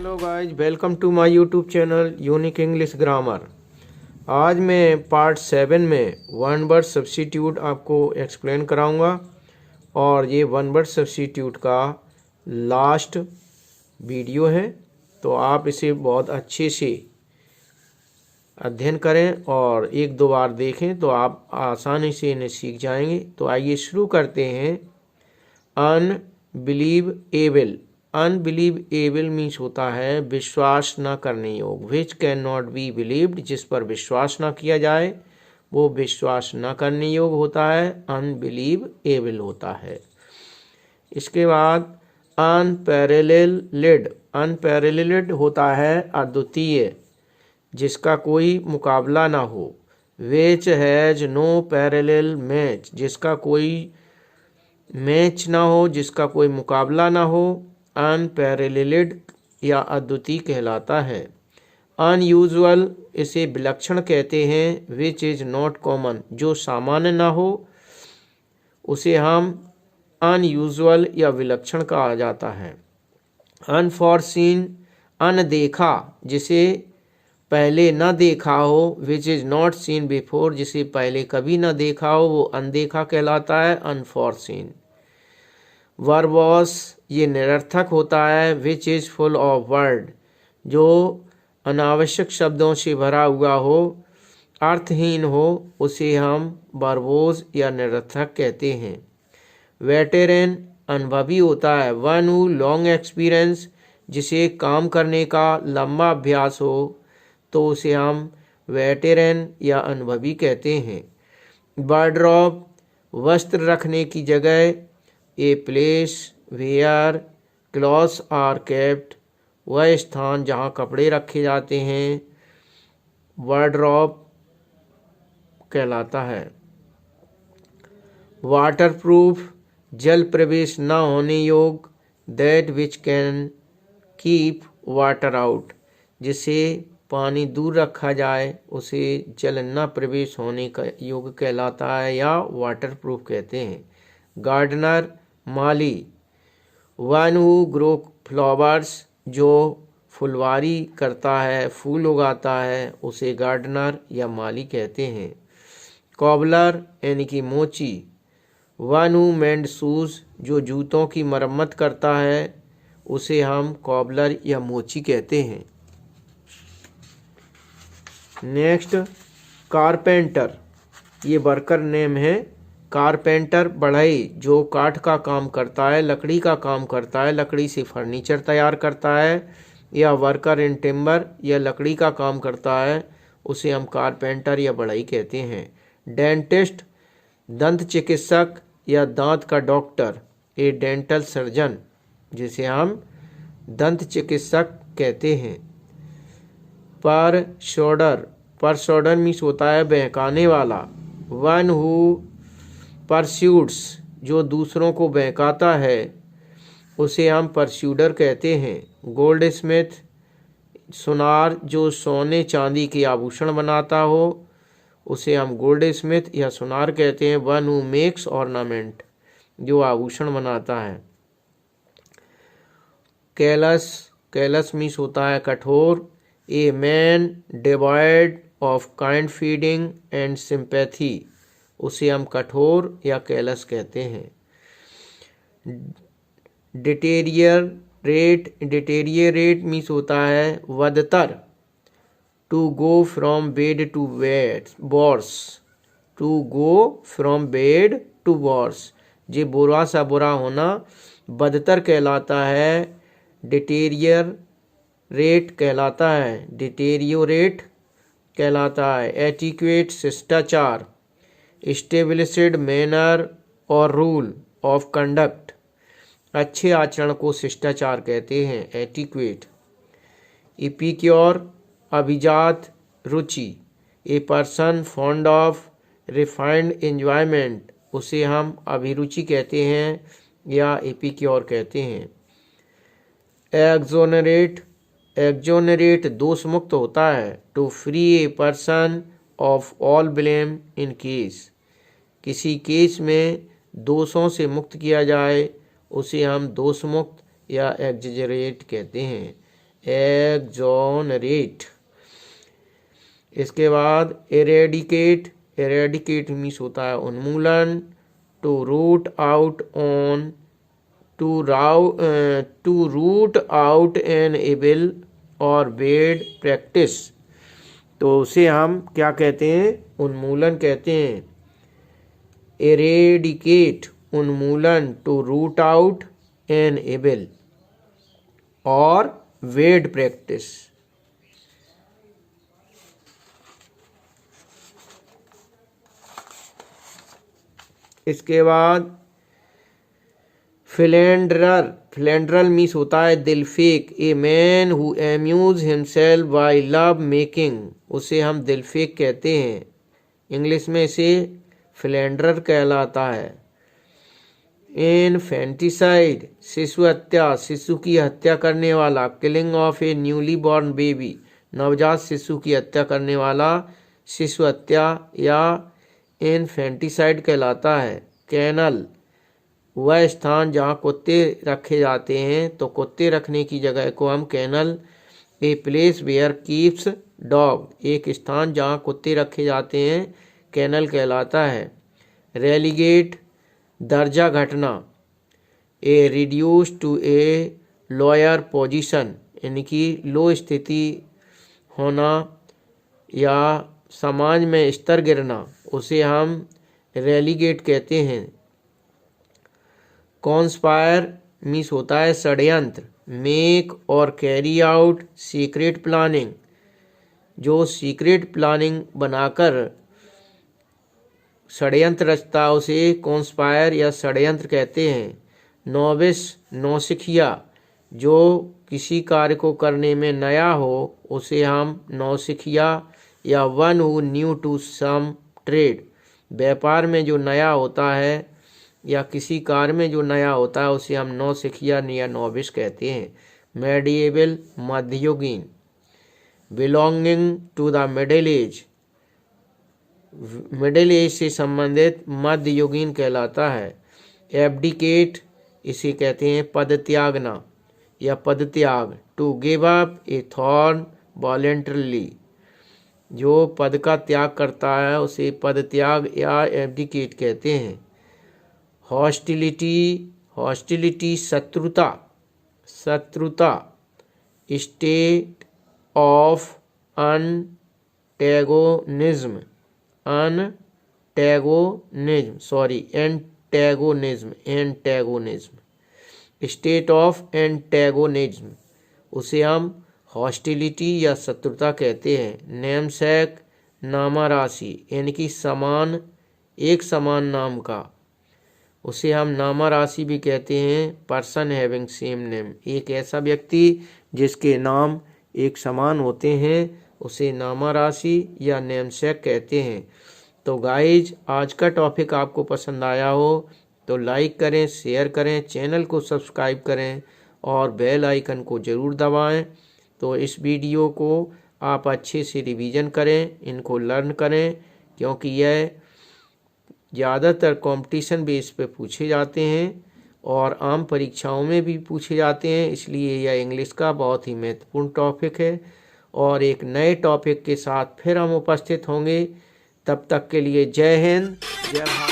Hello guys, welcome to my YouTube channel unique English grammar. आज मैं part 7 में one word substitute आपको explain कराऊंगा और ये वन वर्ड सब्स्टिट्यूट का लास्ट वीडियो है, तो आप इसे बहुत अच्छे से अध्ययन करें और एक दो बार देखें तो आप आसानी से इन्हें सीख जाएंगे। तो आइए शुरू करते हैं। अनबिलीवेबल। अनबिलीवेबल मीन्स होता है विश्वास न करने योग्य। Which can not be believed, जिस पर विश्वास न किया जाए वो विश्वास न करने योग्य होता है, अनबिलीवेबल होता है। इसके बाद अनपैरेलल्ड। अनपैरेलल्ड होता है अद्वितीय, जिसका कोई मुकाबला ना हो। Which has no parallel match, जिसका कोई मैच ना हो, जिसका कोई मुकाबला ना हो, अनपैरेलल्ड या अद्वितीय कहलाता है। अनयूजुअल, इसे विलक्षण कहते हैं। विच इज नॉट कॉमन, जो सामान्य ना हो उसे हम अनयूजुअल या विलक्षण कहा जाता है। अनफॉरसीन, अनदेखा, जिसे पहले न देखा हो। Which is not seen before, जिसे पहले कभी न देखा हो वो अनदेखा कहलाता है, अनफॉरसीन। वर्बॉस, ये निरर्थक होता है। Which is full of word, जो अनावश्यक शब्दों से भरा हुआ हो, अर्थहीन हो, उसे हम वर्बोस या निरर्थक कहते हैं। वेटेरन, अनुभवी होता है। वन हू लॉन्ग एक्सपीरियंस, जिसे काम करने का लंबा अभ्यास हो तो उसे हम वेटेरन या अनुभवी कहते हैं। वार्डरोब, वस्त्र रखने की जगह। A place where clothes are kept, वह स्थान जहाँ कपड़े रखे जाते हैं वार्डरोब कहलाता है। वाटरप्रूफ, जल प्रवेश न होने योग्य। That which can keep water out, जिसे पानी दूर रखा जाए उसे जल न प्रवेश होने का योग्य कहलाता है या वाटरप्रूफ कहते हैं। गार्डनर, माली। वन हू ग्रो फ्लावर्स, जो फुलवारी करता है, फूल उगाता है, उसे गार्डनर या माली कहते हैं। कॉबलर यानी कि मोची। वन हू मेंड शूज, जो जूतों की मरम्मत करता है उसे हम कॉबलर या मोची कहते हैं। नेक्स्ट, कारपेंटर, ये वर्कर नेम है। कारपेंटर बढ़ई, जो काठ का काम करता है, लकड़ी का काम करता है, लकड़ी से फर्नीचर तैयार करता है, या वर्कर इन टिम्बर, या लकड़ी का काम करता है, उसे हम कारपेंटर या बढ़ई कहते हैं। डेंटिस्ट, दंत चिकित्सक या दांत का डॉक्टर। ए डेंटल सर्जन, जिसे हम दंत चिकित्सक कहते हैं। परसोडर मीन्स होता है बहकाने वाला। वन हु परस्यूट्स, जो दूसरों को बहकाता है उसे हम परस्यूडर कहते हैं। गोल्ड स्मिथ, सुनार, जो सोने चांदी के आभूषण बनाता हो उसे हम गोल्ड स्मिथ या सुनार कहते हैं। वन हु मेक्स ऑर्नामेंट, जो आभूषण बनाता है। कैलस मीन्स होता है कठोर। A man devoid of kind feeling and sympathy, उसे हम कठोर या कैलस कहते हैं। डिटेरियरेट मीन्स होता है बदतर। To go from bad to worse, to go from bad to worse, जे बुरा सा बुरा होना बदतर कहलाता है, डिटेरियरेट कहलाता है, डिटेरियोरेट कहलाता है। एटिक्वेट, शिष्टाचार। एस्टेब्लिश्ड मैनर और रूल ऑफ कंडक्ट, अच्छे आचरण को शिष्टाचार कहते हैं, एटिक्वेट। इपिक्योर, अभिजात, रुचि। A person fond of refined enjoyment, उसे हम अभिरुचि कहते हैं या एपिक्योर कहते हैं। एक्सोनरेट दोष मुक्त होता है। To free a person of all blame in case, किसी केस में दोषों से मुक्त किया जाए उसे हम दोष मुक्त या एग्जरेट कहते हैं। exonerate। इसके बाद eradicate, eradicate मीन्स होता है उन्मूलन। to root out on, to root out an evil or bad practice। तो उसे हम क्या कहते हैं? उन्मूलन कहते हैं। eradicate उन्मूलन, to root out an evil or bad practice। इसके बाद फिलेंडरर, फिलेंडरल मीन्स होता है दिलफेक। A man who amuse himself by love making, उसे हम दिलफेक कहते हैं। इंग्लिश में इसे फिलेंडरर कहलाता है। इनफेंटिसाइड शिशु हत्या, शिशु की हत्या करने वाला। Killing of A newly born baby, नवजात शिशु की हत्या करने वाला शिशु हत्या या इनफेंटिसाइड कहलाता है। कैनल वह स्थान जहाँ कुत्ते रखे जाते हैं, तो कुत्ते रखने की जगह को हम kennel. A place where keeps dog, एक स्थान जहाँ कुत्ते रखे जाते हैं कैनल कहलाता है। रेलीगेट दर्जा घटना। A reduce to a lower position, यानी कि लो स्थिति होना या समाज में स्तर गिरना, उसे हम रेलीगेट कहते हैं। कॉन्स्पायर मीन्स होता है षड्यंत्र। मेक और कैरी आउट सीक्रेट प्लानिंग, जो सीक्रेट प्लानिंग बनाकर षड्यंत्र रचता उसे कॉन्स्पायर या षड्यंत्र कहते हैं। नोविस नौसिखिया, जो किसी कार्य को करने में नया हो उसे हम नौसिखिया या one who new to some trade, व्यापार में जो नया होता है या किसी कार्य में जो नया होता है उसे हम नौसिखिया या नोविस कहते हैं। मेडिएवल मध्ययुगीन। Belonging to the middle age, middle age से संबंधित मध्ययुगीन कहलाता है। एब्डिकेट इसे कहते हैं पद त्यागना या पद त्याग। To give up a throne voluntarily, जो पद का त्याग करता है उसे पद त्याग या एब्डिकेट कहते हैं। हॉस्टिलिटी, हॉस्टिलिटी शत्रुता, शत्रुता। State of antagonism, antagonism, state of antagonism, उसे हम हॉस्टिलिटी या शत्रुता कहते हैं। नेमसेक नामा राशि, यानी कि समान, एक समान नाम का, उसे हम नामा राशि भी कहते हैं। पर्सन हैविंग सेम नेम, एक ऐसा व्यक्ति जिसके नाम एक समान होते हैं उसे नामा राशि या नेमसेक कहते हैं। तो गाइज, आज का टॉपिक आपको पसंद आया हो तो लाइक करें, शेयर करें, चैनल को सब्सक्राइब करें और बेल आइकन को ज़रूर दबाएं। तो इस वीडियो को आप अच्छे से रिवीजन करें, इनको लर्न करें, क्योंकि यह ज़्यादातर कंपटीशन बेस पे पूछे जाते हैं और आम परीक्षाओं में भी पूछे जाते हैं, इसलिए यह इंग्लिश का बहुत ही महत्वपूर्ण टॉपिक है। और एक नए टॉपिक के साथ फिर हम उपस्थित होंगे, तब तक के लिए जय हिंद, जय भारत।